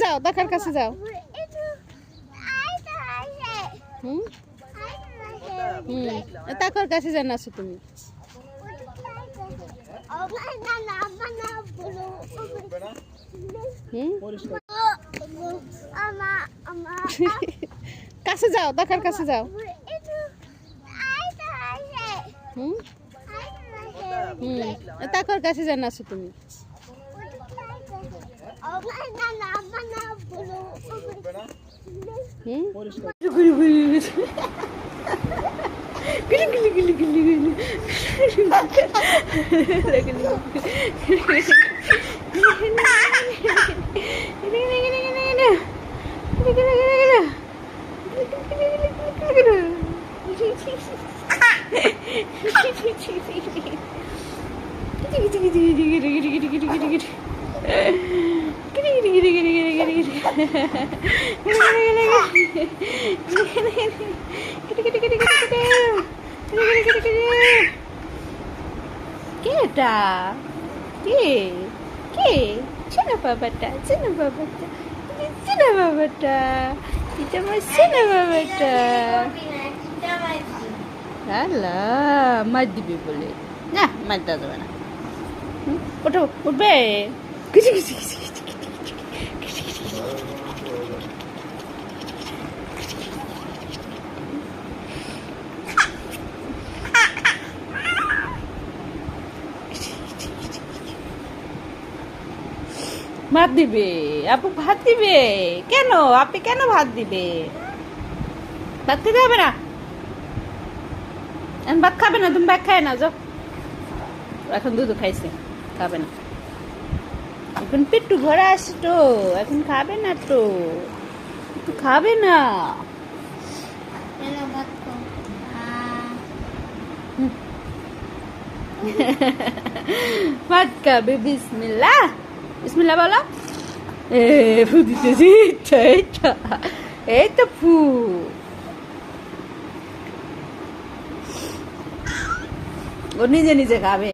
যাও, দেখার কাছে যাও। হুম হুম তাকার কাছে যান আসো তুমি। কাছে যাও, দেখার কাছে যাও। হুম হুম তাকার কাছে যান আসো তুমি। কে এটা? কে কে? শোনা বাবাটা, শোনা বাবাটা, শোনা বাবাটা, এটা আমার শোনা বাবাটা। আল্লাহ মার দিবে বলে না, মার দেওয়া যাবে না। ওঠো, উঠবে। ভাত দিবে আপু, ভাত দিবে কেন? আপনি কেন ভাত দিবে? ভাত খেতে হবে না, ভাত খাবে না, তুমি ভাত খায় না যাও। এখন দুধ খাইছে, খাবে না এখন, পেট্টু ঘরে আসে তো, এখন খাবে না তো, একটু খাবে না। ভাত খাবে, বিসমিল্লাহ, বিসমিল্লাহ বলো। ফু দিতেছি, এই তো ফু। ও নিজে নিজে খাবে।